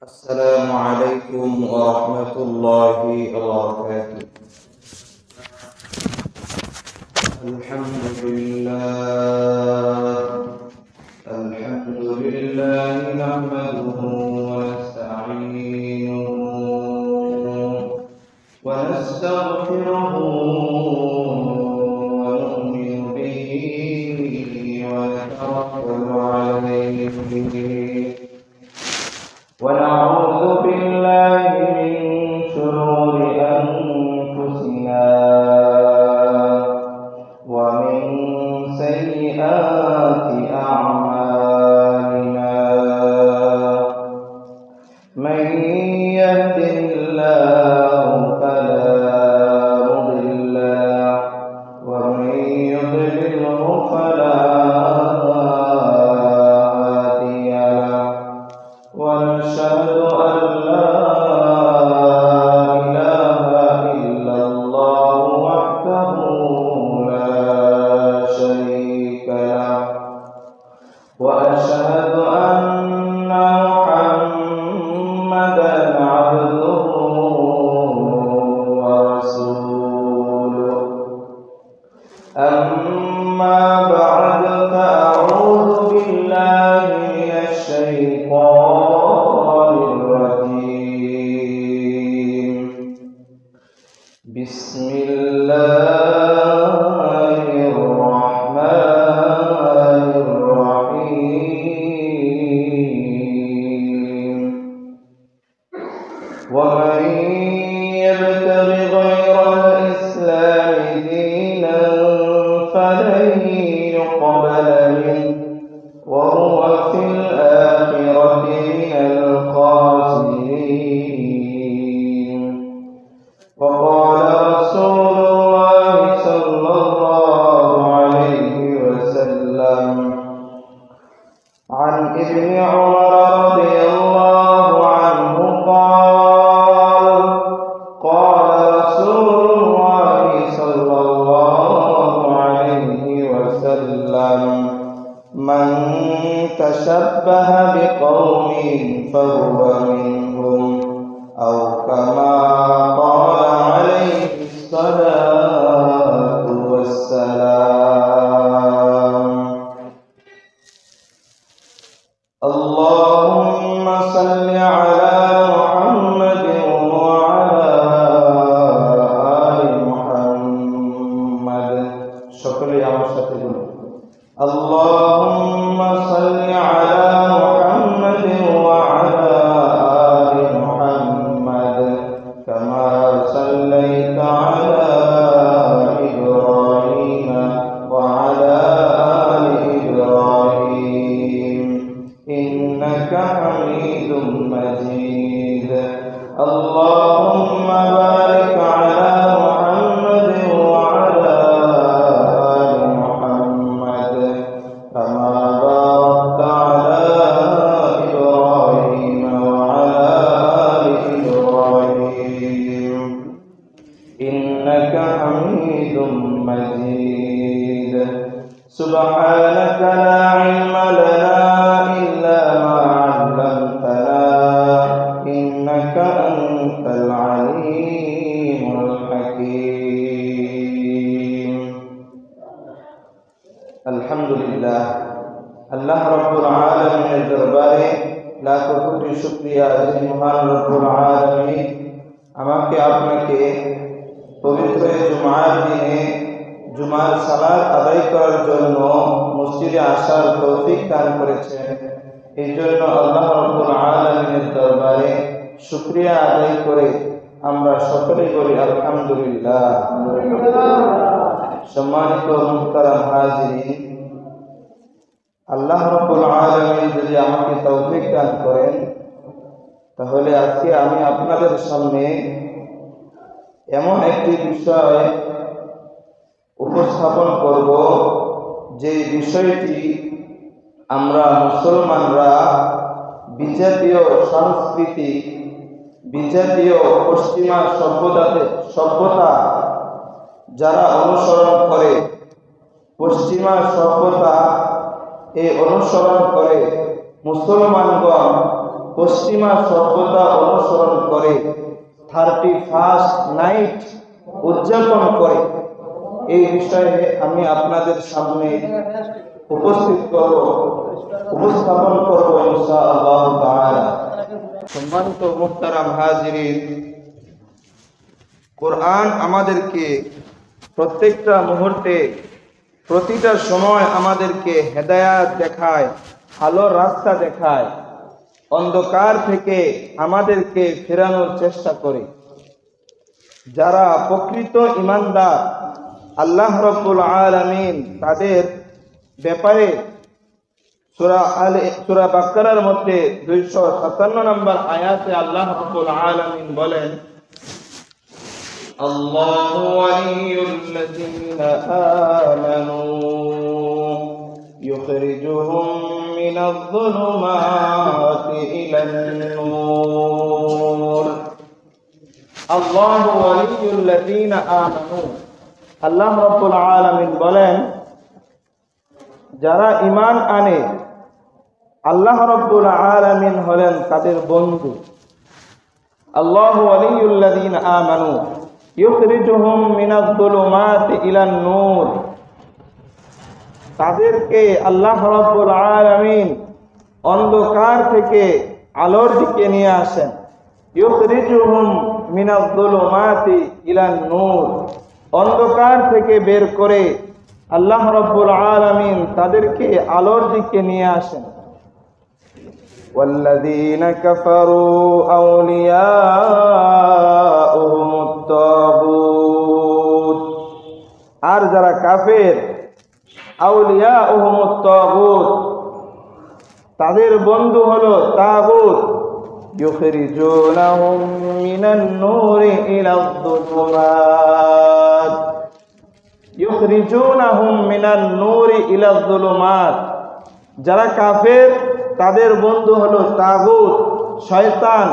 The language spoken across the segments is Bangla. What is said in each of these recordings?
السلام عليكم ورحمة الله وبركاته. الحمد لله نحمده ونستعينه ونستغفره ونؤمن به ونتوكل عليه ونعوذ بالله من شرور أنفسنا ومن سيئات أعمالنا من يهده الله فلا مضل له ومن يضلله فلا هادي له ونشهد أن لا إله إلا الله وحده لا شريك له وأشهد أن محمدا عبده ورسوله أما بعد فأعوذ بالله من الشيطان الرجيم بسم الله الرحمن الرحيم ومن يبتغ غير الإسلام دينا فلن يقبل منه وهو في الآخرة من الخاسرين وقال رسول الله صلى الله عليه وسلم عن ابن عمر رضي الله عنه قال رسول الله صلى الله عليه وسلم من تشبه بقوم فهو منهم أو كما قال عليه الصلاة والسلام. اللهم صل على محمد وعلى آل محمد. شكرا يا مشاهدين. اللهم صل على محمد وعلى آل محمد كما صليت على إبراهيم وعلى آل إبراهيم إنك حميد مجيد. اللهم بارك على محمد وعلى آل محمد كما باركت على إبراهيم وعلى آل إبراهيم إنك حميد مجيد. سبحانك لا علم لنا إلا ما علمتنا إنك أنت العليم الحكيم. আলহামদুলিল্লাহ, আল্লাহ রব্বুল আলামিনের দরবারে লাখ কোটি শুকরিয়া যে মহান রব্বুল আলামিন আমাকে আপনাকে পবিত্র জুমার দিনে জুমার সালাত আদায় করার জন্য মসজিদে আসার তৌফিক দান করেছেন। এই জন্য আল্লাহ রব্বুল আলামিনের দরবারে শুকরিয়া আদায় করে আমরা সকলেই বলি আলহামদুলিল্লাহ। সম্মানিত মুহতারাম হাজিরিন, আল্লাহ রাব্বুল আলামিন যদি আমাকে তৌফিক দান করেন তাহলে আজকে আমি আপনাদের সামনে এমন একটি বিষয় উপস্থাপন করব যে বিষয়টি আমরা মুসলমানরা বিজাতীয় সংস্কৃতি, বিজাতীয় পশ্চিমা সভ্যতা যারা অনুসরণ করে, পশ্চিমা সভ্যতা এই অনুসরণ করে মুসলমানগণ পশ্চিমা সভ্যতা অনুসরণ করে 31st নাইট উদযাপন করে, এই বিষয়ে আমি আপনাদের সামনে উপস্থাপন করব ইনশাআল্লাহ তাআলা। সম্মানিত মুহতারাম হাজিরিন, কোরআন আমাদেরকে প্রত্যেকটা মুহূর্তে, প্রতিটা সময় আমাদেরকে হেদায়াত দেখায়, আলোর রাস্তা দেখায়, অন্ধকার থেকে আমাদেরকে ফেরানোর চেষ্টা করে। যারা প্রকৃত ঈমানদার, আল্লাহ রাব্বুল আলামিন তাদের ব্যাপারে সূরা বাকারার মধ্যে 257 নম্বর আয়াতে আল্লাহ রাব্বুল আলামিন বলেন, আল্লাহু ওয়ালিয়ুল্লাযীনা আমানু ইউখরিজুহুম মিনায-যুলুমাতি ইলান-নূর। আল্লাহু ওয়ালিয়ুল্লাযীনা আমানু, আল্লাহ রাব্বুল আলামিন বলেন, যারা ঈমান আনে আল্লাহ রাব্বুল আলামিন হলেন তাদের বন্ধু। আল্লাহু ওয়ালিয়ুল্লাযীনা আমানু ইউখরিজুহুম মিনায-যুলুমাতি ইলান-নূর, তাদেরকে আল্লাহ রাব্বুল আলামিন অন্ধকার থেকে আলোর দিকে নিয়ে আসেন। ইউখরিজুহুম মিনায-যুলুমাতি ইলান-নূর, অন্ধকার থেকে বের করে আল্লাহ রাব্বুল আলামিন তাদেরকে আলোর দিকে নিয়ে আসেন। ওয়াল্লাযীনা কাফারু আউলিয়াউহুমুত তাগুত, আর যারা কাফের, আউলিয়াউহুমুত তাগুত, তাদের বন্ধু হলো তাগুত। ইউখরিজুনাহুম মিনান-নূরি ইলায-যুলুমাত, ইউখরিজুনাহুম মিনান-নূরি ইলায-যুলুমাত, যারা কাফের তাদের বন্ধু হলো তাগুত, শয়তান।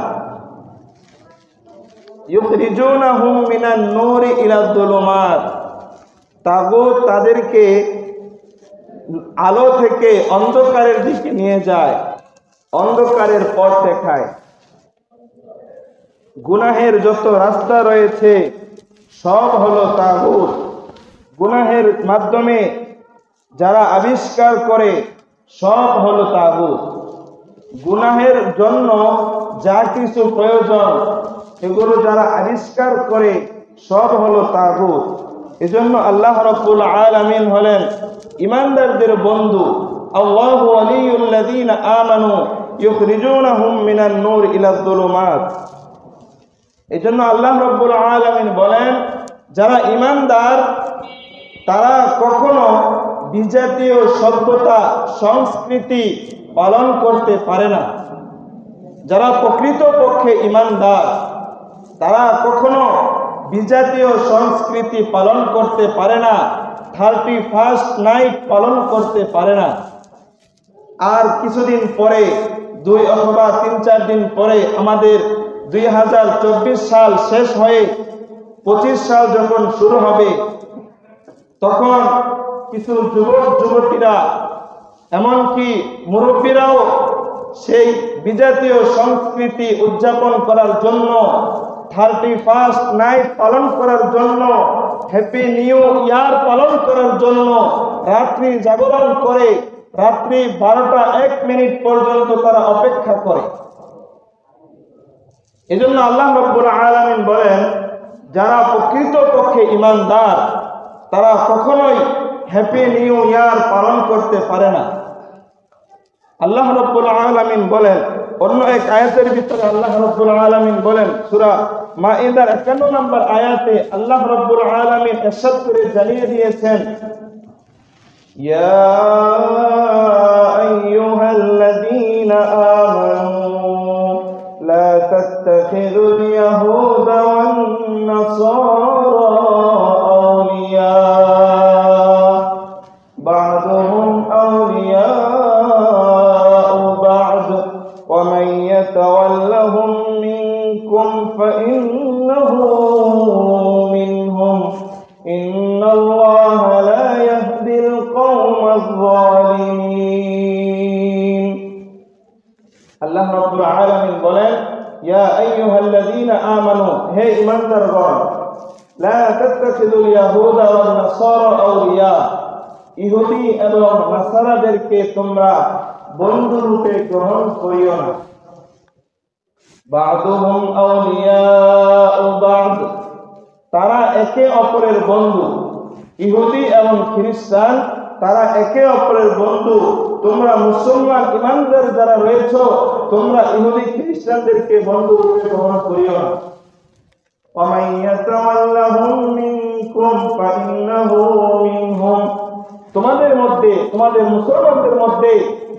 ইউখরিজুনাহুম মিনান-নূরি ইলায-যুলুমাত, তাগুত তাদেরকে আলো থেকে অন্ধকারের দিকে নিয়ে যায়, অন্ধকারের পথ দেখায়। গুনাহের যত রাস্তা রয়েছে সব হলো তাগুত। গুনাহের মাধ্যমে যারা আবিষ্কার করে সব হলো তাগুত। গুনাহের জন্য যা কিছু প্রয়োজন এগুলো যারা আবিষ্কার করে সব হলো তাগুত। এজন্য আল্লাহ রাব্বুল আলামিন হলেন ঈমানদারদের বন্ধু। আল্লাহু ওয়ালিয়ুল্লাযীনা আমানু ইউখরিজুনাহুম মিনান-নূর ইলায-যুলুমাত। এজন্য আল্লাহ রাব্বুল আলামিন বলেন, যারা ঈমানদার তারা কখনো বিজাতীয় সভ্যতা সংস্কৃতি পালন করতে পারে না। যারা প্রকৃতপক্ষে ঈমানদার তারা কখনো বিজাতীয় সংস্কৃতি পালন করতে পারে না, 31st নাইট পালন করতে পারে না। আর কিছুদিন পরে 2 অথবা 3-4 দিন পরে আমাদের 2024 সাল শেষ হয়ে 25 সাল যখন শুরু হবে, তখন কিছু যুবক যুবতীরা এমনকি মুরব্বীরাও সেই বিজাতীয় সংস্কৃতি উদযাপন করার জন্য, 31st নাইট পালন করার জন্য, হ্যাপি নিউ ইয়ার পালন করার জন্য রাত্রি জাগরণ করে রাত্রি 12টা 1 মিনিট পর্যন্ত তারা অপেক্ষা করে। এজন্য আল্লাহ রাব্বুল আলামিন বলেন, যারা প্রকৃতপক্ষে ঈমানদার তারা কখনোই হ্যাপি নিউ ইয়ার পালন করতে পারে না। আল্লাহ রাব্বুল আলামিন বলেন অন্য এক আয়াতের ভিতরে, আল্লাহ রাব্বুল আলামিন বলেন সূরা মাইদার 51 নম্বর আয়াতে আল্লাহ রাব্বুল আলামিন ইরশাদ করে জানিয়ে দিয়েছেন, ইয়া আইয়ুহাল্লাযীনা আমানু লা তাত্তাখিযুল ইয়াহুদা ওয়ান নাসারা আউলিয়া বা'দুহুম আউলিয়াউ বা'দ ওয়া মান ইয়াতাওয়াল্লাহুম মিনকুম ফাইন্নাহু মিনহুম ইন্নাল্লাহা লা ইয়াহদিল কওমায যালিমিন। আল্লাহ রাব্বুল আলামিন বলেন, ইয়া আইয়ুহাল্লাযীনা আমানু, হে ঈমানদারগণ, লা তাত্তাখিযুল ইয়াহুদা ওয়ান নাসারা আউলিয়া, ইহুদি এবং নাসারাদেরকে তোমরা বন্ধু রূপে গ্রহণ করিও না। বা'দুহুম আউলিয়াউ বা'দ, তারা একে অপরের বন্ধু। ইহুদি এবং খ্রিস্টান তারা একে অপরের বন্ধু। তোমরা মুসলমান ঈমানদার যারা রয়েছে, তোমরা ইহুদি খ্রিস্টানদেরকে বন্ধু রূপে গ্রহণ করিও না। وَمَن يَتَوَلَّهُم مِّنكُمْ فَإِنَّهُ مِنْهُمْ, তোমাদের মধ্যে, তোমাদের মুসলমানদের মধ্যে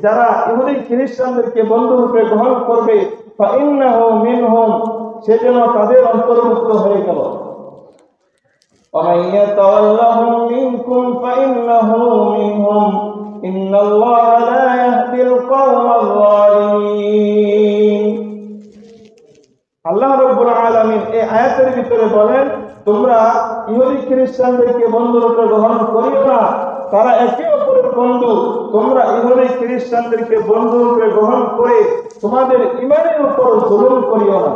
যারা ইহুদি খ্রিস্টানদেরকে বন্ধু রূপে গ্রহণ করবে, فَإِنَّهُ مِنْهُمْ, সে যেন তাদের অন্তর্ভুক্ত হয়ে গেল। وَمَن يَتَوَلَّهُم مِّنكُمْ فَإِنَّهُ مِنْهُمْ إِنَّ اللَّهَ لَا يَهْدِي الْقَوْمَ الظَّالِمِينَ। আল্লাহ রাব্বুল আলামিন এই আয়াতের ভিতরে বলেন, তোমরা ইহুদি খ্রিস্টানদেরকে বন্ধু রূপে গ্রহণ করিও না, তারা একে অপরের বন্ধু। তোমরা ইহুদি খ্রিস্টানদেরকে বন্ধু রূপে গ্রহণ করে তোমাদের ঈমানের উপর জুলুম করিও না।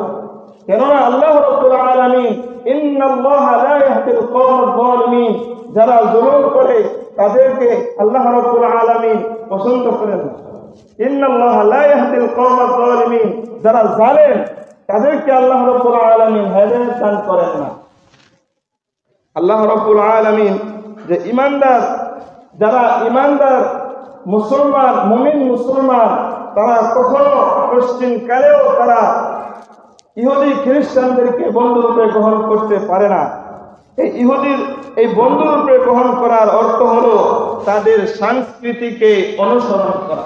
কেননা আল্লাহ রাব্বুল আলামিন ইন্নাল্লাহা লা ইয়াহদিল কওমাল যালিমিন, যারা জুলুম করে তাদেরকে আল্লাহ রাব্বুল আলামিন পছন্দ করেন না। ইন্নাল্লাহা লা ইয়াহদিল কওমাল যালিমিন, যারা জালেম তাদেরকে আল্লাহ রাব্বুল আলামিন হেদায়েত দান করেন না। আল্লাহ রাব্বুল আলামিন যে ঈমানদার, যারা ঈমানদার মুসলমান, মুমিন মুসলমান, তারা কখনো পশ্চিম কালেও তারা ইহুদি খ্রিস্টানদেরকে বন্ধুরূপে গ্রহণ করতে পারে না। এই ইহুদির এই বন্ধুরূপে গ্রহণ করার অর্থ হলো তাদের সংস্কৃতিকে অনুসরণ করা।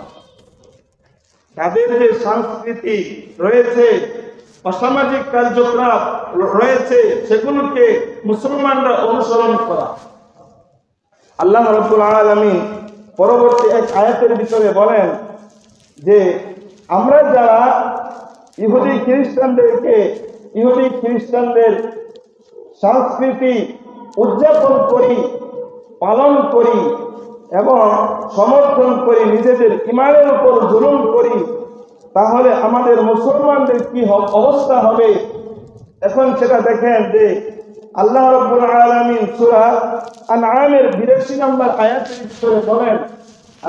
তাদের যে সংস্কৃতি রয়েছে, অসামাজিক কার্যকলাপ রয়েছে, সেগুলোকে মুসলমানরা অনুসরণ করা। আল্লাহ রাব্বুল আলামিন পরবর্তী এক আয়াতের ভিতরে বলেন যে আমরা যারা ইহুদি খ্রিস্টানদের সংস্কৃতি উদযাপন করি, পালন করি এবং সমর্থন করি, নিজেদের ঈমানের উপর জুলুম করি, তাহলে আমাদের মুসলমানদের কি অবস্থা হবে? এখন সেটা দেখেন যে আল্লাহ রাব্বুল আলামিন সূরা আনআমের ৮২ নম্বর আয়াতের ভিতরে বলেন,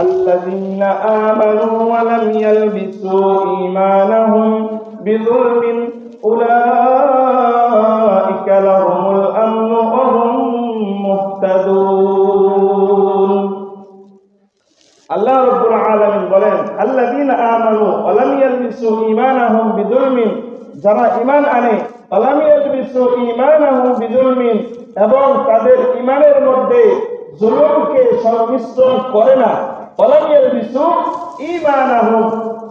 আল্লাযীনা আমানু ওয়া লাম ইয়ালবিসু ঈমানাহুম বিযুলমিন উলাইকা লাহুমুল আমনু ওয়া হুম মুহতাদুন। আল্লাহ রাব্বুল আলামিন বলেন, আল্লাযীনা আমানু ওয়া লাম ইয়ালবিসু ঈমানাহুম বিযুলমিন, যারা ঈমান আনে, ওয়া লাম ইয়ালবিসু ঈমানাহুম বিযুলমিন, এবং তাদের ঈমানের মধ্যে জুলুমকে সংমিশ্রণ করে না। ওয়া লাম ইয়ালবিসু ঈমানাহুম,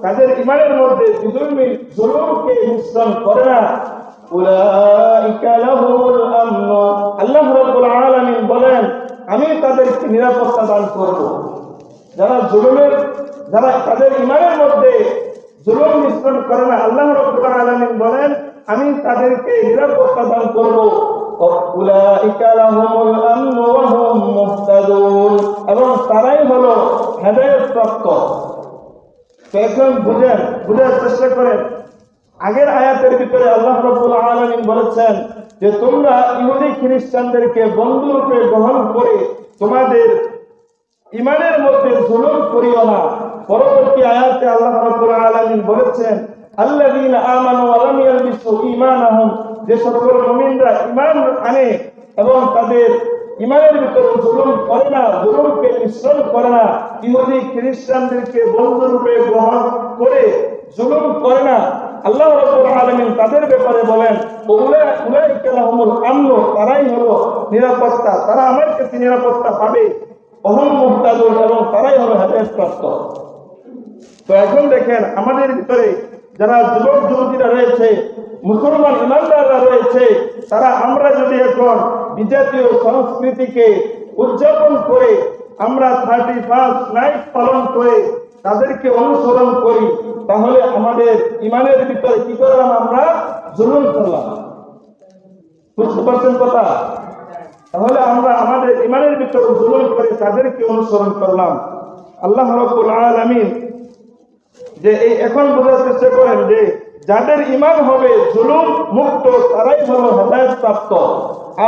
তাদের ঈমানের মধ্যে বিযুলমিন, জুলুমকে মিশ্রণ করে না। উলাইকা লাহুমুল আমনু, আল্লাহ রাব্বুল আলামিন বলেন, আমি তাদেরকে নিরাপত্তা দান করব। যারা তাদের ঈমানের মধ্যে জুলুম মিশ্রণ করে না, আল্লাহ রাব্বুল আলামিন বলেন, আমি তাদেরকে নিরাপত্তা দান করব। উলাইকা লাহুমুল আমনু ওয়া হুম মুহতাদুন, এবং তারাই হলো হেদায়েত প্রাপ্ত। তো এখন বুঝার চেষ্টা করেন, আগের আয়াতের ভিতরে আল্লাহ রাব্বুল আলামিন বলেছেন যে তোমরা ইহুদি খ্রিস্টানদেরকে বন্ধুরূপে গ্রহণ করে তোমাদের ঈমানের মধ্যে জুলুম করিও না। পরবর্তী আয়াতে আল্লাহ রাব্বুল আলামিন বলেছেন, আল্লাযীনা আমানু ওয়া লাম ইয়ালবিসু ঈমানাহুম, যে সকল মুমিনরা ঈমান আনে এবং তাদের ঈমানের ভিতরে জুলুম করে না, জুলুমকে মিশ্রণ করে না, ইহুদি খ্রিস্টানদেরকে বন্ধুরূপে গ্রহণ করে জুলুম করে না, আল্লাহ রাব্বুল আলামিন তাদের ব্যাপারে বলেন, উলাইকা লাহুমুল আমনু, তারাই হলো নিরাপত্তা, তারা আমার কাছে নিরাপত্তা পাবে। ওহুম মুহতাদুন, এবং তারাই হবে হেদায়েত প্রাপ্ত। তো এখন দেখেন আমাদের ভিতরে যারা যুবক যুবতীরা রয়েছে, মুসলমান ইমানদাররা রয়েছে, তারা আমরা যদি এখন বিজাতীয় সংস্কৃতিকে উদযাপন করে, আমরা 31 নাইট পালন করে তাদেরকে অনুসরণ করি, তাহলে আমাদের ঈমানের ভিতরে কি করলাম? আমরা জুলুম করলাম। বুঝতে পারছেন কথা? তাহলে আমরা আমাদের ঈমানের ভিতরে জুলুম করে তাদেরকে অনুসরণ করলাম। আল্লাহ রাব্বুল আলামিন যে এই এখন বোঝার চেষ্টা করেন যে যাদের ঈমান হবে জুলুম মুক্ত তারাই হলো হেদায়েত প্রাপ্ত,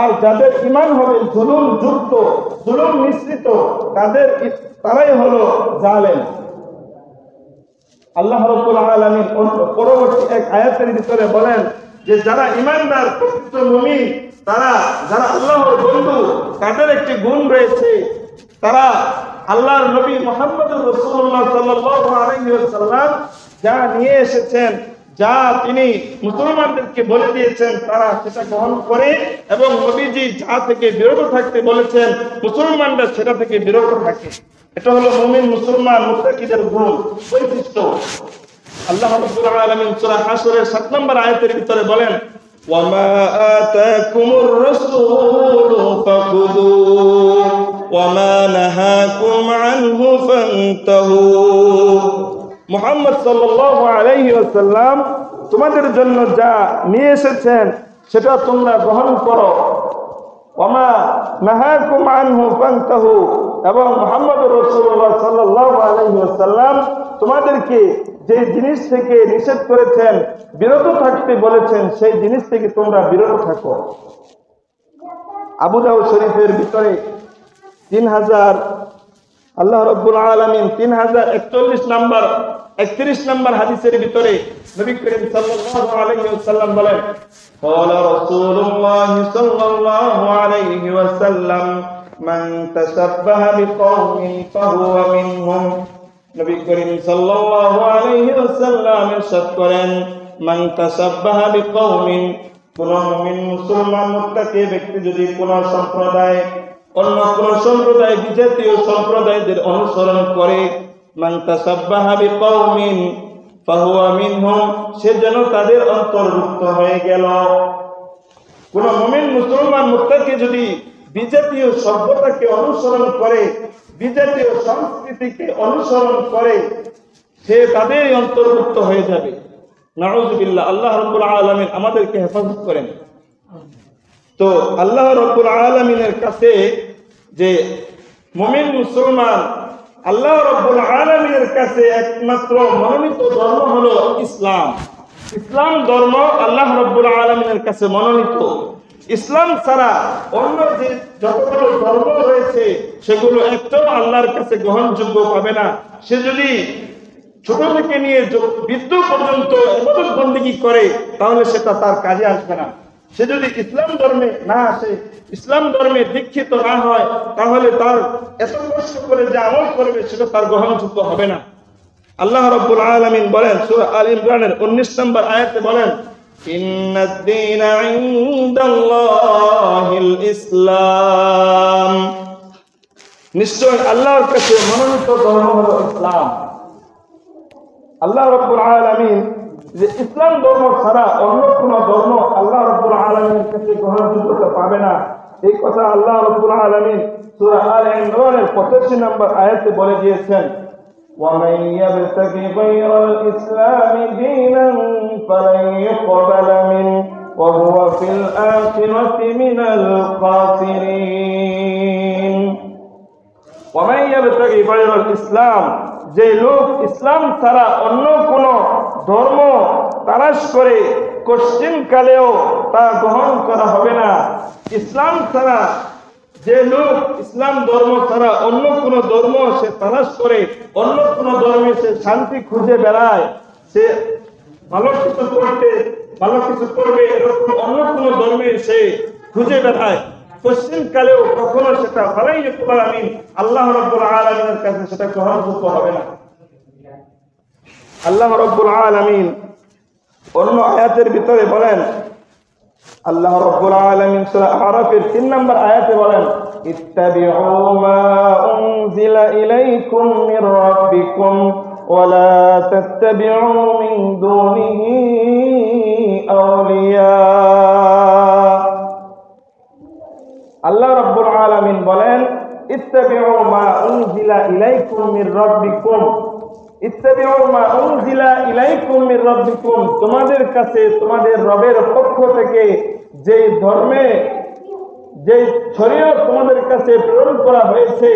আর যাদের ঈমান হবে জুলুম যুক্ত জুলুম মিশ্রিত তারাই হলো জালেম। আল্লাহ রাব্বুল আলামিন পরবর্তী এক আয়াতের ভিতরে বলেন যে যারা ঈমানদার প্রকৃত মুমিন, তারা যারা আল্লাহর বন্ধু, তাদের একটি গুণ রয়েছে, তারা আল্লাহর নবী মুহাম্মদুর রাসূলুল্লাহ সাল্লাল্লাহু আলাইহি ওয়াসাল্লাম যা নিয়ে এসেছেন, যা তিনি মুসলমানদেরকে বলে দিয়েছেন তারা সেটা গ্রহণ করে, এবং নবীজি যা থেকে বিরত থাকতে বলেছেন মুসলমানরা সেটা থেকে বিরত থাকে। এটা হলো মুমিন মুসলমান মুত্তাকিদের গুণ বৈশিষ্ট্য। আল্লাহ রাব্বুল আলামিন সূরা হাশরের 7 নম্বর আয়াতের ভিতরে বলেন ওয়ামা আতাকুমুর রাসূলু ফাখুযুহু ওয়ামা নাহাকুম আনহু ফান্তাহু। মুহাম্মদ সাল্লাল্লাহু আলাইহি ওয়াসাল্লাম তোমাদের জন্য যা নিয়ে এসেছেন সেটা তোমরা গ্রহণ করো, ওয়ামা নাহাকুম আনহু ফান্তাহু, এবং মুহাম্মদুর রাসূলুল্লাহ সাল্লাল্লাহু আলাইহি ওয়াসাল্লাম তোমাদেরকে যে জিনিস থেকে নিষেধ করেছেন, বিরত থাকতে বলেছেন, সেই জিনিস থেকে তোমরা বিরত থাকো। আবু দাউদ শরীফের ভিতরে 3000 আল্লাহ রাব্বুল আলামিন 3041 নম্বর 31 নম্বর হাদিসের ভিতরে নবী করিম সাল্লাল্লাহু আলাইহি ওয়াসাল্লাম বলেন ক্বালা রাসূলুল্লাহ সাল্লাল্লাহু আলাইহি ওয়াসাল্লাম মান তাসাব্বাহা বিকওমিন ফাহুয়া মিনহুম। নবী করিম সাল্লাল্লাহু আলাইহি ওয়াসাল্লাম ইরশাদ করেন মান তাসাব্বাহা বিকওমিন, কোন মুমিন মুসলমান মুত্তাকি ব্যক্তি যদি কোন সম্প্রদায় অন্য কোন সম্প্রদায় বিজাতীয় সম্প্রদায়দের অনুসরণ করে, মান তাসাব্বাহা বিকওমিন ফাহুয়া মিনহুম, সে যেন তাদের অন্তর্ভুক্ত হয়ে গেল। কোন মুমিন মুসলমান মুত্তাকি যদি বিজাতীয় সভ্যতাকে অনুসরণ করে, বিজাতীয় সংস্কৃতিকে অনুসরণ করে, সে তাদেরই অন্তর্ভুক্ত হয়ে যাবে। নাউযুবিল্লাহ। আল্লাহ রাব্বুল আলামিন আমাদেরকে হেফাজত করেন। তো আল্লাহ রাব্বুল আলামিনের কাছে যে মুমিন মুসলমান, আল্লাহ রাব্বুল আলামিনের কাছে একমাত্র মনোনীত ধর্ম হলো ইসলাম। ইসলাম ধর্ম আল্লাহ রাব্বুল আলামিনের কাছে মনোনীত। ইসলাম ছাড়া অন্য যে যতগুলো ধর্ম রয়েছে সেগুলো একটাও আল্লাহর কাছে গ্রহণযোগ্য হবে না। সে যদি ছোট থেকে নিয়ে বৃদ্ধ পর্যন্ত ইবাদত বন্দেগী করে তাহলে সেটা তার কাজে আসবে না। সে যদি ইসলাম ধর্মে না আসে, ইসলাম ধর্মে দীক্ষিত না হয়, তাহলে তার এত কষ্ট করে যে আমল করবে সেটা তার গ্রহণযোগ্য হবে না। আল্লাহ রাব্বুল আলামিন বলেন সূরা আল ইমরানের 19 নম্বর আয়াতে বলেন ইন্নাদ দীনা ইনদাল্লাহিল ইসলাম, নিশ্চয় আল্লাহর কাছে মনোনীত ধর্ম হলো ইসলাম। আল্লাহ রাব্বুল আলামিন যে ইসলাম ধর্ম ছাড়া অন্য কোন ধর্ম আল্লাহ রাব্বুল আলামিনের কাছে গ্রহণযোগ্যতা পাবে না, এই কথা আল্লাহ রাব্বুল আলামিন সূরা আল ইমরানের 85 নম্বর আয়াতে বলে দিয়েছেন وَمَن يَبْتَغِ غَيْرَ الْإِسْلَامِ دِينًا فَلَن يُقْبَلَ مِنْهُ وَهُوَ فِي الْآخِرَةِ مِنَ الْخَاسِرِينَ। وَمَن يَبْتَغِ غَيْرَ الْإِسْلَامِ, যে লোক ইসলাম ছাড়া অন্য কোন ধর্ম তালাশ করে কোশ্চিন কালেও তা গ্রহণ করা হবে না। ইসলাম ছাড়া যে লোক ইসলাম ধর্ম ছাড়া অন্য কোন ধর্ম সে তালাশ করে, অন্য কোন ধর্মে সে শান্তি খুঁজে বেড়ায়, সে ভালো কিছু করবে এরকম অন্য কোন ধর্মে সে খুঁজে বেড়ায়, কোশ্চিন কালেও কখনো সেটা ফালাই ইউকবাল আমিন, আল্লাহ রাব্বুল আলামিনের কাছে সেটা গ্রহণযোগ্য হবে না। আল্লাহ রাব্বুল আলামিন অন্য আয়াতের ভিতরে বলেন, আল্লাহ রাব্বুল আলামিন সূরা আরাফের 3 নম্বর আয়াতে বলেন ইত্তাবিউ মা উনজিলা ইলাইকুম মির রাব্বিকুম ওয়া লা তাত্তাবিউ মিন দুনিহি আউলিয়া। আল্লাহ রাব্বুল আলামিন বলেন ইত্তাবিউ মা উনজিলা ইলাইকুম মির রাব্বিকুম, ইত্তাবিউ মা উনজিলা ইলাইকুম মির রাব্বিকুম, তোমাদের কাছে তোমাদের রবের পক্ষ থেকে যে ধর্মে যে শরীয়ত তোমাদের কাছে প্রেরণ করা হয়েছে,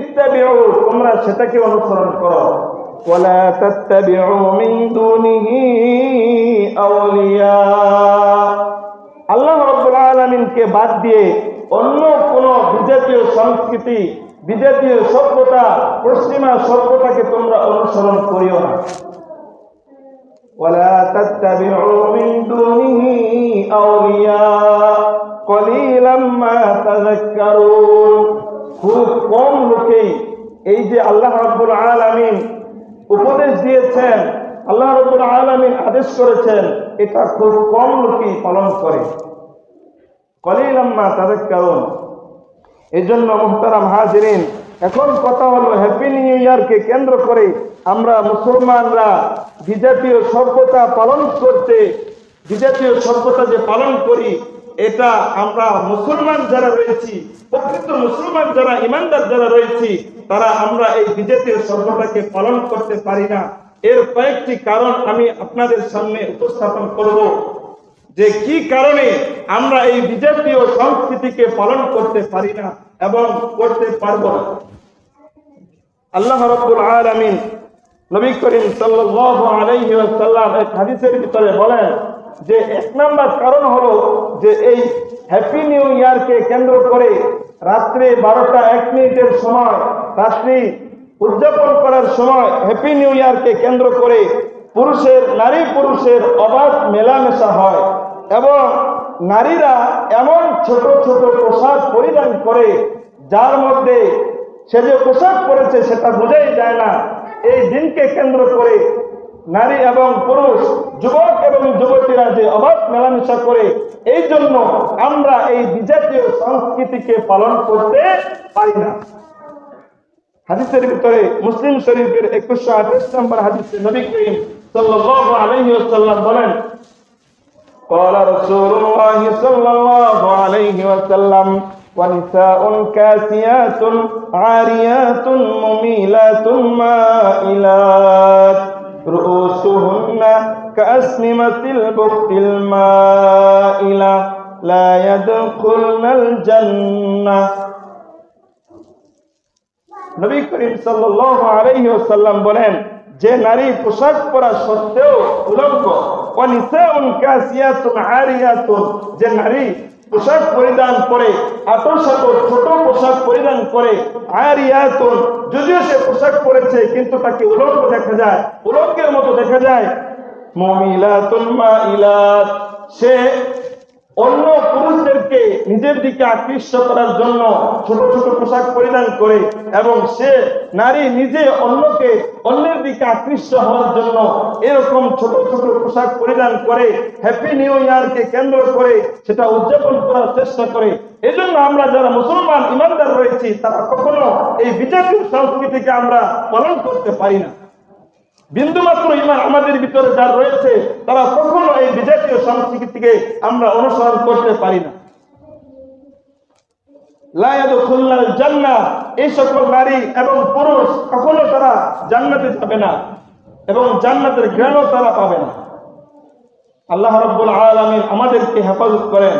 ইত্তাবিউ তোমরা সেটাকে অনুসরণ করো। ওয়ালা তাত্তাবিউ মিন দুনিহি আউলিয়া, আল্লাহ রাব্বুল আলামিনকে বাদ দিয়ে অন্য কোন বিজাতীয় সংস্কৃতি, বিজাতীয় সভ্যতা, পশ্চিমা সভ্যতাকে তোমরা অনুসরণ করিও না। ওয়ালা তাত্তাবিউ মিন দুনিহি আউলিয়া কলিলাম মা তাযাক্কারুন, খুব কম লোকেই এই যে আল্লাহ রাব্বুল আলামিন উপদেশ দিয়েছেন, আল্লাহ রাব্বুল আলামিন আদেশ করেছেন, এটা খুব কম লোকই পালন করে। কলিলাম মা তাযাক্কারুন। এজন্য মুহতারাম হাজিরিন, এখন কথা হলো হ্যাপি নিউ ইয়ারকে কেন্দ্র করে আমরা মুসলমানরা বিজাতীয় সভ্যতা পালন করতে, বিজাতীয় সভ্যতা যে পালন করি, এটা আমরা মুসলমান যারা রয়েছি, প্রকৃত মুসলমান যারা ইমানদার যারা রয়েছি, তারা আমরা এই বিজাতীয় সভ্যতাকে পালন করতে পারি না। এর কয়েকটি কারণ আমি আপনাদের সামনে উপস্থাপন করব, যে কি কারণে আমরা এই বিজাতীয় সংস্কৃতিকে পালন করতে পারি না এবং করতে পারব না। আল্লাহ রাব্বুল আলামিন নবী করিম সাল্লাল্লাহু আলাইহি ওয়াসাল্লাম এক হাদিসের ভিতরে বলেন যে এক নাম্বার কারণ হলো যে এই হ্যাপি নিউ ইয়ারকে কেন্দ্র করে রাত্রে 12টা 1 মিনিটের সময়, রাত্রি উদযাপন করার সময় হ্যাপি নিউ ইয়ারকে কেন্দ্র করে নারী পুরুষের অবাধ মেলামেশা হয় এবং নারীরা এমন ছোট ছোট পোশাক পরিধান করে যার মধ্যে সে যে পোশাক পরেছে সেটা বোঝাই যায় না। এই দিনকে কেন্দ্র করে নারী এবং পুরুষ, যুবক এবং যুবতীরা যে অবাধ মেলামেশা করে, এই জন্য আমরা এই বিজাতীয় সংস্কৃতিকে পালন করতে পারি না। হাদিসের ভিতরে মুসলিম শরীফের 2128 নম্বর হাদিসে নবী করিম সাল্লাল্লাহু আলাইহি ওয়াসাল্লাম বলেন, قال رسول الله صلى الله عليه وسلم ونساء كاسيات عاريات مميلات مائلات رؤوسهن كأسنمة البخت المائلة لا يدخلن الجنة। নবী করিম সাল্লাল্লাহু আলাইহি ওয়াসাল্লাম বলেন, যে নারী পোশাক পরা সত্ত্বেও উলঙ্গ, ওয়ানিসাউন কাসিয়াতুন আরিয়াতুন, যে নারী পোশাক পরিধান করে, আঁটসাঁট ছোট পোশাক পরিধান করে, আরিয়াতুন, যদিও সে পোশাক পরেছে কিন্তু তাকে উলঙ্গ দেখা যায়, উলঙ্গের মতো দেখা যায়, মুমিলাতুন মাইলাত, সে অন্য পুরুষদেরকে নিজের দিকে আকৃষ্ট করার জন্য ছোট ছোট পোশাক পরিধান করে এবং সে নারী নিজে অন্যের দিকে আকৃষ্ট হওয়ার জন্য এরকম ছোট ছোট পোশাক পরিধান করে হ্যাপি নিউ ইয়ারকে কেন্দ্র করে সেটা উদযাপন করার চেষ্টা করে। এজন্য আমরা যারা মুসলমান ইমানদার রয়েছি তারা কখনো এই বিজাতীয় সংস্কৃতিকে আমরা পালন করতে পারি না। বিন্দুমাত্র ইমান আমাদের ভিতরে যার রয়েছে তারা কখনো এই বিজাতীয় সংস্কৃতিকে আমরা অনুসরণ করতে পারি না। লা ইয়াদখুলুল জান্নাহ, এই সকল নারী এবং পুরুষ কখনো তারা জান্নাতে যাবে না এবং জান্নাতের ঘ্রাণও তারা পাবে না। আল্লাহ রাব্বুল আলামিন আমাদেরকে হেফাজত করেন।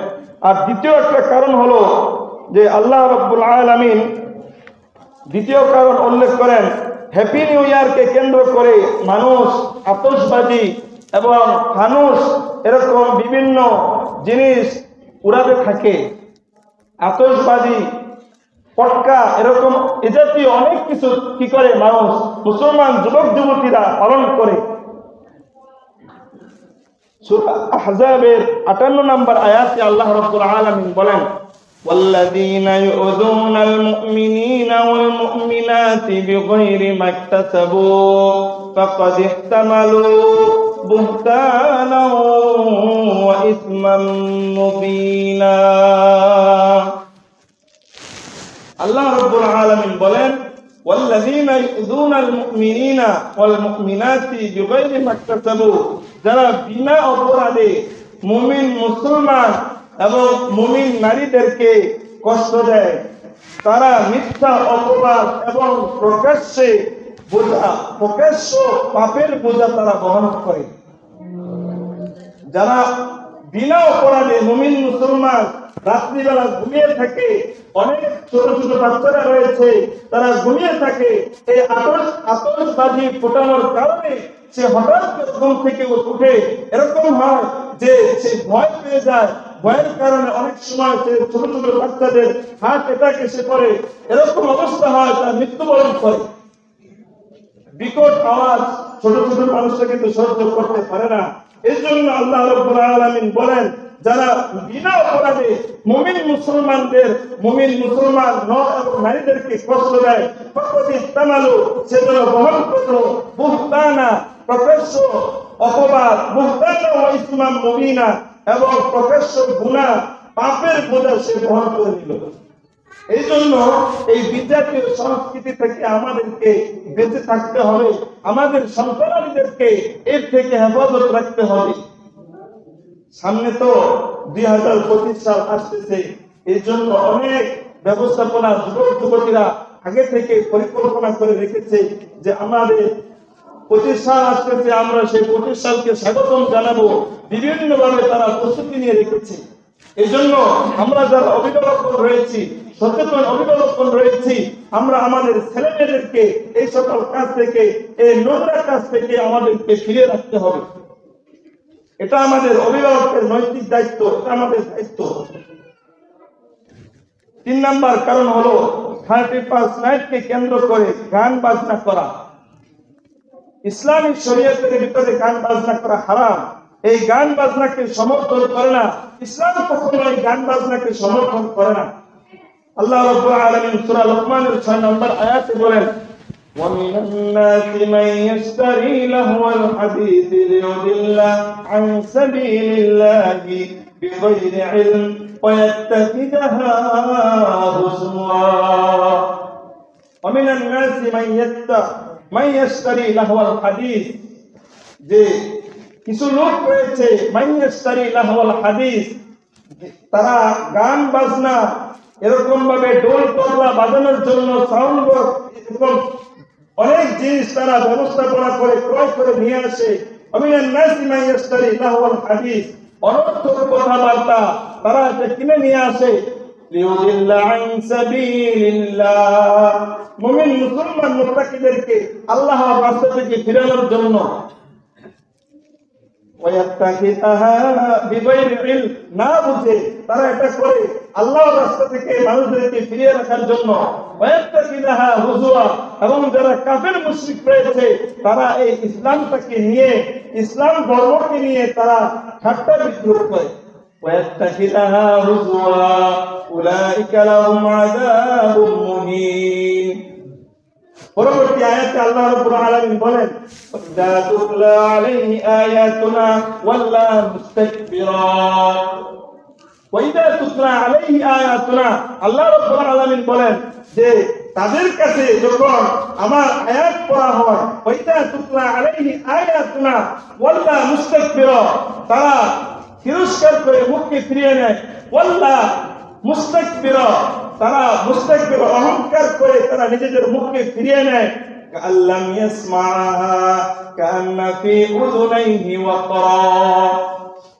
আর দ্বিতীয় একটা কারণ হলো যে আল্লাহ রাব্বুল আলামিন দ্বিতীয় কারণ উল্লেখ করেন, হ্যাপি নিউ ইয়ারকে কেন্দ্র করে মানুষ আতশবাজি এবং ফানুস এরকম বিভিন্ন জিনিস উড়াতে থাকে। আতশবাজি, পটকা, এরকম এ জাতীয় অনেক কিছু কি করে মানুষ, মুসলমান যুবক যুবতীরা পালন করে। সূরা আহজাবের 58 নম্বর আয়াতে আল্লাহ রাব্বুল আলামিন বলেন, والذين يؤذون المؤمنين والمؤمنات بغير ما اكتسبوا فقد احتملوا بهتانا وإثما مبينا। আল্লাহ রাব্বুল আলামিন বলেন, والذين يؤذون المؤمنين والمؤمنات بغير ما اكتسبوا, যারা বিনা অপরাধে মুমিন মুসলমান এবং মুমিন নারীদেরকে কষ্ট দেয়, তারা মিথ্যা অপবাদ এবং প্রকাশ্য পাপের বোঝা তারা বহন করে। যারা বিনা অপরাধে মুমিন মুসলমান রাত্রিবেলা ঘুমিয়ে থাকে, অনেক ছোট ছোট বাচ্চারা রয়েছে তারা ঘুমিয়ে থাকে। এই আতশবাজি ফোটানোর কারণে সে হঠাৎ করে ঘুম থেকে উঠে, এরকম হয় যে সে ভয় পেয়ে যায়। ভয়ের কারণে অনেক সময় সে ছোট ছোট বাচ্চাদের হার্ট অ্যাটাক এসে পড়ে, এরকম অবস্থা হয়, তার মৃত্যুবরণ করে। বিকট আওয়াজ ছোট ছোট মানুষরা কিন্তু সহ্য করতে পারে না। এই জন্য আল্লাহ রাব্বুল আলামিন বলেন, যারা বিনা অপরাধে মুমিন মুসলমান নর এবং নারীদেরকে কষ্ট দেয়, সেজন্য বহন করলো বুহতানা, প্রকাশ্য অপবাদ, বুহতানা ওয়া ইসমান মুবিনা, এবং প্রকাশ্য গুনাহ, পাপের বোঝা সে বহন করে নিল। এই জন্য এই বিজাতীয় সংস্কৃতি থেকে আমাদেরকে বেঁচে থাকতে হবে, আমাদের সন্তানাদিদেরকে এর থেকে হেফাজত রাখতে হবে। সামনে তো 2025 সাল আসতেছে, এই জন্য অনেক ব্যবস্থাপনা যুবক যুবতীরা আগে থেকে পরিকল্পনা করে রেখেছে যে আমাদের 25 সাল আসতেছে, আমরা সেই 25 সালকে স্বাগতম জানাবো। বিভিন্ন ভাবে তারা প্রস্তুতি নিয়ে রেখেছে। এই জন্য আমরা যারা অভিভাবক রয়েছি, সচেতন অভিভাবক রয়েছি, আমরা আমাদের ছেলে মেয়েদেরকে এই সকল কাজ থেকে, এই নোংরা কাজ থেকে আমাদেরকে ফিরে রাখতে হবে। এটা আমাদের অভিভাবকের নৈতিক দায়িত্ব, এটা আমাদের দায়িত্ব। 3 নাম্বার কারণ হলো 31st নাইটকে কেন্দ্র করে গান বাজনা করা। ইসলামিক শরীয়তের ভিতরে গান বাজনা করা হারাম। এই গান বাজনাকে সমর্থন করে না ইসলাম, কখনো এই গান বাজনাকে সমর্থন করে না। আল্লাহ রাব্বুল আলামিন সূরা লুকমানের 6 নম্বর আয়াতে বলেন, وَمِنَ النَّاسِ مَن يَشْتَرِي لَهْوَ الْحَدِيثِ لِيُضِلَّ عَن سَبِيلِ اللَّهِ بِغَيْرِ عِلْمٍ وَيَتَّخِذَهَا هُزُوًا وَمِنَ النَّاسِ مَن يَشْتَرِي لَهْوَ الْحَدِيثِ, যে কিছু লোক রয়েছে মান ইয়াশতারি লাহওয়াল হাদিস, তারা গান বাজনা এরকম ভাবে ঢোল তবলা বাজানোর জন্য সাউন্ড বক্স এরকম অনেক জিনিস তারা ব্যবস্থাপনা করে ক্রয় করে নিয়ে আসে। আমিনান নাসি মান ইয়াশতারি লাহওয়াল হাদিস, অনর্থক কথাবার্তা তারা এটা কিনে নিয়ে আসে। লিউদিল্লা আন সাবিলিল্লাহ, মুমিন মুসলমান মুত্তাকিদেরকে আল্লাহর রাস্তা থেকে ফিরানোর জন্য। না বুঝে তারা এটা করে আল্লাহর রাস্তা থেকে মানুষদেরকে ফিরিয়ে রাখার জন্য। এবং যারা কাফের মুশরিক রয়েছে তারা এই ইসলামটাকে নিয়ে, ইসলাম ধর্মকে নিয়ে তারা ঠাট্টা বিদ্রুপ করে। পরবর্তী আয়াতে আল্লাহ রাব্বুল আলামিন বলেন, "ইযা তুতলা আলাইহি আয়াতুনা ওয়াল্লা মুস্তাকবিরা।" ওয়াইদা তুতলা আলাইহি আয়াতুনা, আল্লাহ রাব্বুল আলামিন বলেন যে তাদের কাছে যখন আমার আয়াত পড়া হয়, ওয়াইদা তুতলা আলাইহি আয়াতুনা ওয়াল্লা মুস্তাকবিরা, তারা তিরস্কার করে মুখকে ফিরিয়ে নেয়। ওয়াল্লা মুস্তাকবিরা, তারা মুস্তাকবির অহংকার করে তারা নিজেদের মুখকে ফিরিয়ে নেয়। কাল্লাম ইয়াসমাআহা কান্না ফি উযুনাইহি ওয়াকরা,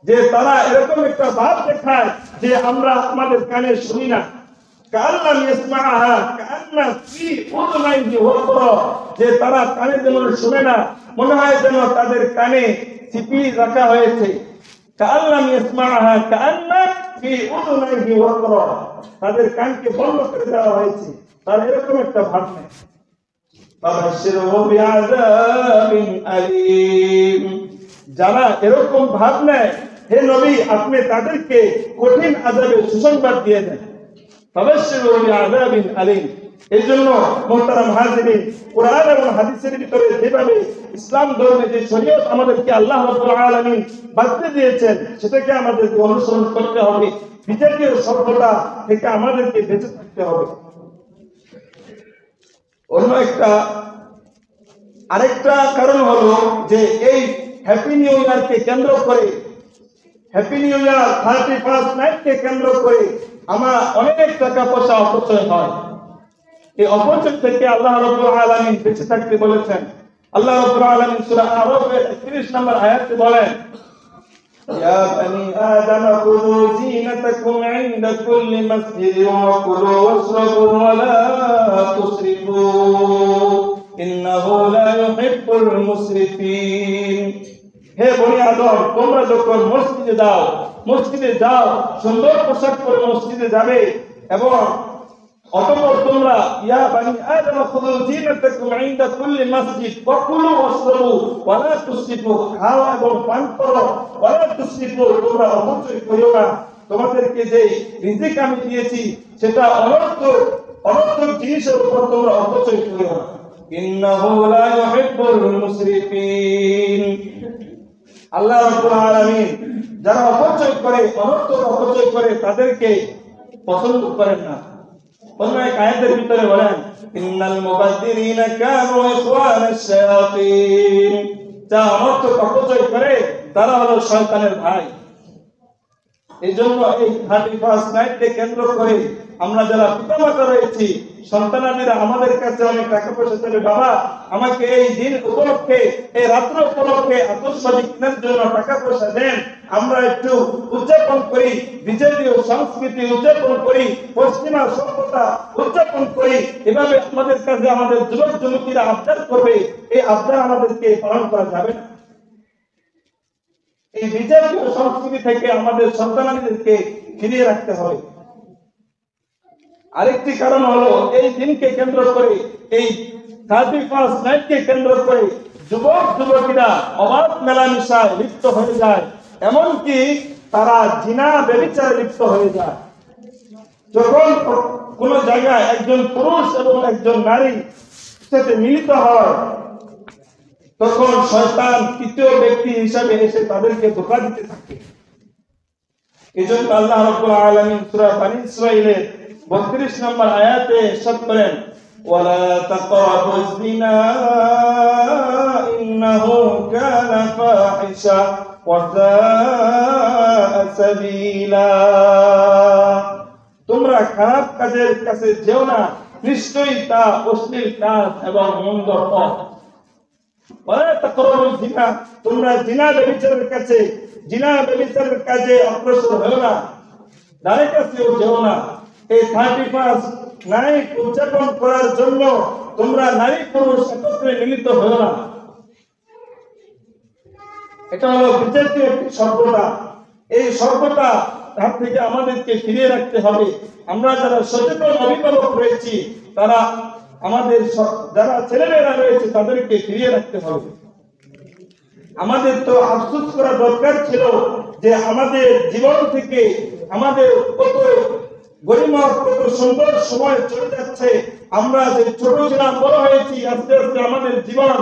যে তারা এরকম একটা ভাব দেখায় যে আমরা আমাদের কানে শুনি না। কাল্লাম ইয়াসমাআহা কান্না ফি উযুনাইহি ওয়াকরা, যে তারা কানে যেমন শুনে না, মনে হয় যেন তাদের কানে ছিপি রাখা হয়েছে। কাল্লাম ইয়াসমাআহা কান্না ফি উযুনাইহি ওয়াকরা, তাদের কানকে বন্ধ করে দেওয়া হয়েছে, তার এরকম একটা ভাব নেই। যারা এরকম ভাব নেয়, হে নবী আপনি তাদেরকে কঠিন আযাবের সুসংবাদ দিয়ে দেন। এই জন্য মুহতারাম হাজিরিন, কোরআন এবং হাদিসের ভিতরে যেভাবে ইসলাম ধর্মে যে শরীয়ত আমাদেরকে আল্লাহ রাব্বুল আলামিন বাঁধতে দিয়েছেন সেটাকে আমাদেরকে অনুসরণ করতে হবে। বিজাতীয় সভ্যতা থেকে আমাদেরকে বেঁচে থাকতে হবে। অন্য আরেকটা কারণ হলো যে এই হ্যাপি নিউ ইয়ারকে কেন্দ্র করে, হ্যাপি নিউ ইয়ার 31st নাইটকে কেন্দ্র করে আমার অনেক টাকা পয়সা অপচয় হয়। এই অপচয় থেকে আল্লাহ রাব্বুল আলামিন বেঁচে থাকতে বলেছেন। আল্লাহ রাব্বুল আলামিন সূরা আরাফের 31 নম্বর আয়াতে বলেন, يا بني آدم خذوا زينتكم عند كل مسجد وكلوا واشربوا ولا تسرفوا إنه لا يحب المسرفين হে বনি আদম তোমরা যখন মসজিদে যাও সুন্দর পোশাক পরে মসজিদে যাবে এবং অতঃপর তোমরা ইয়া বানি আদম খুযু জিনাতাকুম ইনদা কুল্লি মাসজিদ ওয়া কুলু ওয়াশরাবু ওয়া লা তুসরিফু খাও এবং পান করো ওয়া লা তুসরিফু তোমরা অপচয় করিও না তোমাদেরকে যে রিজিক আমি দিয়েছি সেটা অনর্থক জিনিসের উপর তোমরা অপচয় করিও না ইন্নাহু লা ইউহিব্বুল মুসরিফিন আল্লাহ রাব্বুল আলামিন যারা অপচয় করে অনর্থক অপচয় করে তাদেরকে পছন্দ করেন না অন্য এক আয়াতের ভিতরে বলেন ইন্নাল মুবাদ্দিরিনা কানু ইখওয়ানাশ শায়াতিন যারা অনর্থক অপচয় করে তারা হলো শয়তানের ভাই এইজন্য এই 31 নাইটকে কেন্দ্র করে আমরা যারা পিতামাতা রয়েছি সন্তানাদিরা আমাদের কাছে অনেক টাকা পয়সা চাইলে বাবা আমাকে এই দিন উপলক্ষে এই রাত্র উপলক্ষে আতশবাজি কেনার জন্য টাকা পয়সা দেন আমরা একটু উদযাপন করি বিজেপি সংস্কৃতি উদযাপন করি পশ্চিমা সভ্যতা উদযাপন করি এভাবে আমাদের কাছে আমাদের যুবক যুবতীরা আবদার করবে এই আবদার আমাদেরকে পালন করা যাবে না এই বিজেপি সংস্কৃতি থেকে আমাদের সন্তানাদিদেরকে ফিরিয়ে রাখতে হবে আরেকটি কারণ হলো এই দিনকে কেন্দ্র করে এই 31 নাইটকে কেন্দ্র করে যুবক যুবতীরা অবাধ মেলামেশায় লিপ্ত হয়ে যায় এমনকি তারা জিনা ব্যভিচারে লিপ্ত হয়ে যায় যখন কোন জায়গায় একজন পুরুষ এবং একজন নারী সাথে মিলিত হয় তখন শয়তান তৃতীয় ব্যক্তি হিসাবে এসে তাদেরকে ধোঁকা দিতে থাকে এজন্য আল্লাহ রাব্বুল আলামিন সূরা বানী ইসরাঈলের 32 নম্বর আয়াতে ইরশাদ করেন ওয়ালা তাকরাবুজ জিনা ইন্নাহু কানা ফাহিশা ওয়া সাআ সাবিলা তোমরা খারাপ কাজের কাছে যেও না নিশ্চয়ই তা অশ্লীল কাজ এবং মন্দ পথ ওয়ালা তাকরাবুজ জিনা তোমরা জিনা ব্যভিচারের কাজে অগ্রসর হও না ধারে কাছেও যেও না এই 31 নাইট উদযাপন করার জন্য তোমরা নারী পুরুষ একত্রে মিলিত হও না এটা হলো বিজেপি একটি সভ্যতা এই সভ্যতা তার থেকে আমাদেরকে ফিরিয়ে রাখতে হবে আমরা যারা সচেতন অভিভাবক রয়েছি তারা আমাদের যারা ছেলেমেয়েরা রয়েছে তাদেরকে ফিরিয়ে রাখতে হবে আমাদের তো আফসোস করা দরকার ছিল যে আমাদের জীবন থেকে আমাদের কত গরিমা কত সুন্দর সময় চলে যাচ্ছে আমরা যে ছোট ছিলাম বড় হয়েছি আস্তে আস্তে আমাদের জীবন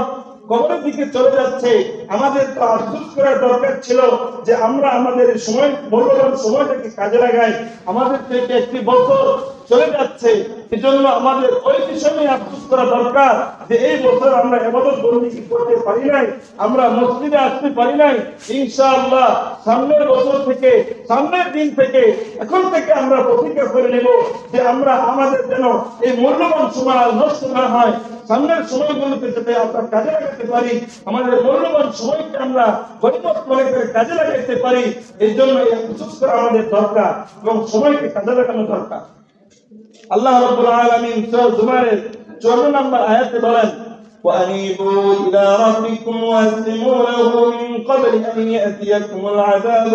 কবরের দিকে চলে যাচ্ছে আমাদের তো আফসোস করার দরকার ছিল যে আমরা আমাদের সময় মূল্যবান সময়টাকে কাজে লাগাই আমাদের থেকে একটি বছর চলে যাচ্ছে এজন্য আমাদের ওই বিষয়ে আফসোস করা দরকার যে এই বছর আমরা ইবাদত বন্দেগী করতে পারি নাই আমরা মসজিদে আসতে পারি নাই ইনশাআল্লাহ সামনের বছর থেকে সামনের দিন থেকে এখন থেকে আমরা প্রতিজ্ঞা করে নেব যে আমরা আমাদের যেন এই মূল্যবান সময় নষ্ট না হয় সামনের সময়গুলোতে যাতে আমরা কাজে লাগাতে পারি আমাদের মূল্যবান সময়কে আমরা গরিমত মনে করে কাজে লাগাতে পারি এই জন্য এই আফসোস করা আমাদের দরকার এবং সময়কে কাজে লাগানো দরকার আল্লাহ রাব্বুল আলামিন সূরা জুমারের 14 নম্বর আয়াতে বলেন وأنيبوا إلى ربكم وأسلموا له من قبل أن يأتيكم العذاب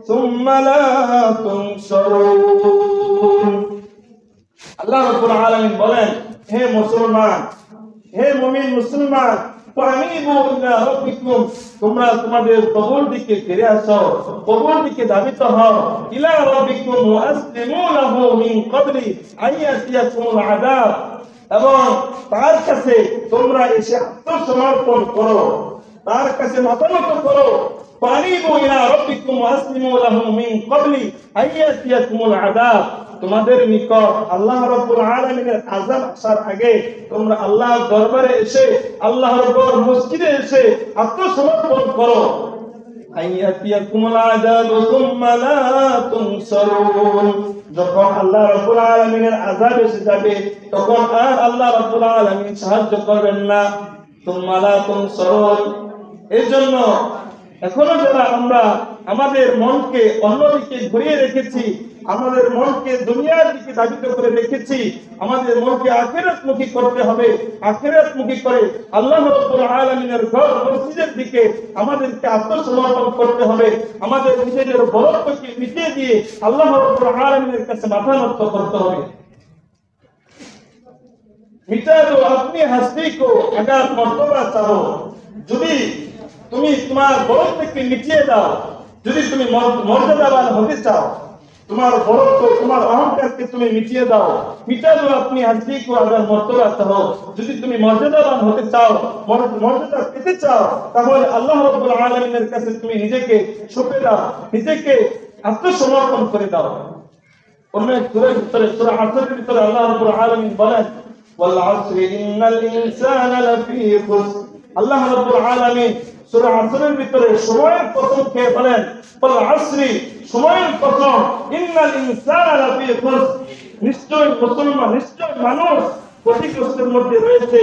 ثم لا تنصرون আল্লাহ রাব্বুল আলামিন বলেন হে মুসলমান হে মুমিন মুসলমান وأنيبوا إلى ربكم তোমরা তোমাদের প্রভুর দিকে ফিরে আসো প্রভুর দিকে ধাবিত হও ইলা রাব্বিকুম ওয়াসলিমু লাহু মিন ক্বাবলি আন ইয়াতিয়াকুমুল আযাব এবং তার কাছে তোমরা এসে আত্মসমর্পণ করো তার কাছে মাথা নত করো وأنيبوا إلى ربكم وأسلموا له من قبل أن يأتيكم العذاب তোমাদের নিকট আল্লাহ রাব্বুল আলামিনের আযাব আসার আগে তোমরা আল্লাহর দরবারে এসে আল্লাহর রব্বুর মসজিদে এসে আত্মসমর্পণ করো আইয়াতিয়াকুমুল আযাব সুম্মা লা তুনসারুন যখন আল্লাহ রাব্বুল আলামিনের আযাব এসে যাবে তখন আর আল্লাহ রাব্বুল আলামিন সাহায্য করবেন না সুম্মা লা তুনসারুন এজন্য এখনো যারা আমরা আমাদের মনকে অন্যদিকে ঘুরিয়ে রেখেছি, আমাদের মনকে দুনিয়ার দিকে ধাবিত করে রেখেছি, আমাদের মনকে আখিরাতমুখী করতে হবে। আখিরাতমুখী করে আল্লাহ রাব্বুল আলামিনের ঘর মসজিদের দিকে আমাদেরকে আত্মসমর্পণ করতে হবে। আমাদের নিজেদের বড়ত্বকে মিটিয়ে দিয়ে আল্লাহ রাব্বুল আলামিনের কাছে মাথা নত করতে হবে। मिटा दो अपनी हस्ती को अगर मर्तबा चाहो, যদি তুমি তোমার বড়ত্বকে মিটিয়ে দাও, যদি তুমি মর্যাদাবান হতে চাও, তোমার বড়ত্ব তোমার অহংকারকে তুমি মিটিয়ে দাও। মিটা দো আপনি হস্তি কো अगर মর্তবা চাও, যদি তুমি মর্যাদাবান হতে চাও, মর্যাদা পেতে চাও, তাহলে আল্লাহ রাব্বুল আলামিনের কাছে তুমি নিজেকে সঁপে দাও, নিজেকে আত্মসমর্পণ করে দাও। অন্য সূরার ভিতরে সূরা আসরের ভিতরে আল্লাহ রাব্বুল আলামিন বলেন والعصر إن الإنسان لفي خسر। আল্লাহ রাব্বুল আলামিন সূরা আসরের ভিতরে সময়ের কসম খেয়ে বলেন والعصر সময়ের কসম ইন্নাল ইনসানা লাফি খুসর, নিশ্চয় মুসলমান, নিশ্চয় মানুষ ক্ষতিগ্রস্তের মধ্যে রয়েছে।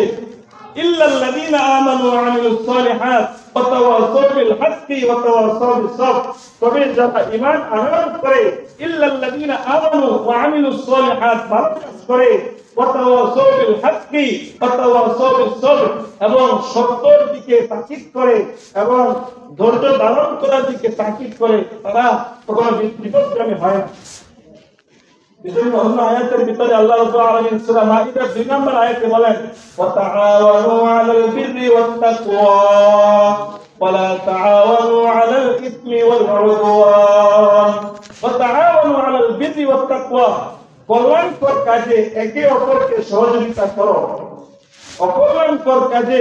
ইল্লাল্লাযীনা আমানু ওয়া আমিলুস সালিহাত ওয়া তাওয়াসাউ বিল হাক্কি ওয়া তাওয়াসাউ বিস সাবর, তবে যারা ঈমান আনয়ন করে, ইল্লাল্লাযীনা আমানু ওয়া আমিলুস সালিহাত, ভালো কাজ করে, ওয়া তাওয়াসাউ বিল হাক্কি ওয়া তাওয়াসাউ বিস সাবর, এবং সত্যের দিকে তাকিদ করে এবং ধৈর্য ধারণ করার দিকে তাকিদ করে, তারা কখনো বিপদগামী হয় না। এজন্য অন্য আয়াতের ভিতরে আল্লাহ রাব্বুল আলামিন সূরা মাইদার 2 নম্বর আয়াতে বলেন ওয়া তাআওয়ানু আলাল বিররি ওয়াত তাকওয়া ওয়া লা তাআওয়ানু আলাল ইসমি ওয়াল উদওয়ান। ওয়া তাআওয়ানু আলাল বিররি ওয়াত তাকওয়া, কল্যাণকর কাজে একে অপরকে সহযোগিতা করো। অকল্যাণকর কাজে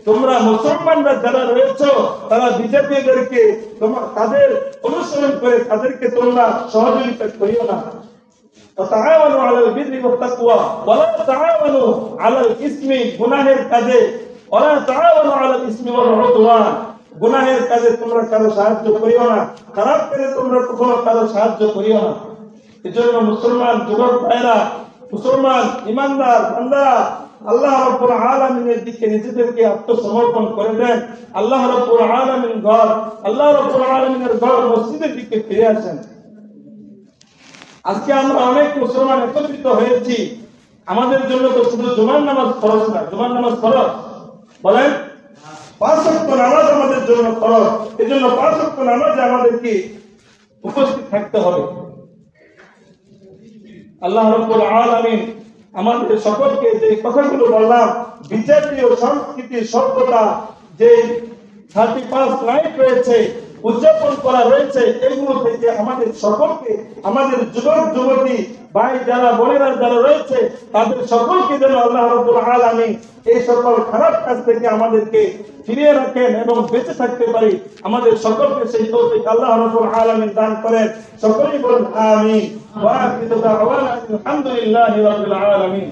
তোমরা মুসলমানরা যারা রয়েছে তারা বিজেপিদেরকে তাদের অনুসরণ করে তাদেরকে তোমরা সহযোগিতা করিও না। তাআওয়ানু আলাল বিররি ওয়াত তাকওয়া ওয়া লা তাআওয়ানু আলাল ইসমি, গুনাহের কাজে, ওয়া লা তাআওয়ানু আলাল ইসমি ওয়াল উদওয়ান, গুনাহের কাজে তোমরা কারো সাহায্য করিও না, খারাপ কাজে তোমরা কখনো কারো সাহায্য করিও না। এজন্য মুসলমান যুবক ভাইরা, মুসলমান ইমানদার বান্দারা আল্লাহ রাব্বুল আলামিনের দিকে নিজেদেরকে আত্মসমর্পণ করে দেন। আল্লাহ রাব্বুল আলামিন ঘর, আল্লাহ রাব্বুল আলামিনের ঘর মসজিদের দিকে ফিরে আসেন। আজকে আমরা অনেক মুসলমান একত্রিত হয়েছি, আমাদের জন্য তো শুধু জুমার নামাজ ফরজ না। জুমার নামাজ ফরজ, বলেন 5 ওয়াক্ত নামাজ আমাদের জন্য ফরজ। এজন্য 5 ওয়াক্ত নামাজে আমাদেরকে উপস্থিত থাকতে হবে। আল্লাহ রাব্বুল আলামিন আমাদের সকলকে যে কথাগুলো বললাম, বিজাতীয় সংস্কৃতি সভ্যতা যে 35 নাইট রয়েছে, উদযাপন করা রয়েছে, এগুলো থেকে আমাদের সকলকে, আমাদের যুবক যুবতী ভাই যারা বোনেরা যারা রয়েছে, তাদের সকলকে যেন আল্লাহ রাব্বুল আলামিন এই সকল খারাপ কাজ থেকে আমাদেরকে ফিরিয়ে রাখেন এবং বেঁচে থাকতে পারি। আমাদের সকলকে সেই তৌফিক আল্লাহ রাব্বুল আলামিন দান করেন। সকলেই বলুন আমিন। ওয়া আখিরু দাওয়ানা আলহামদুলিল্লাহি রাব্বিল আলামিন।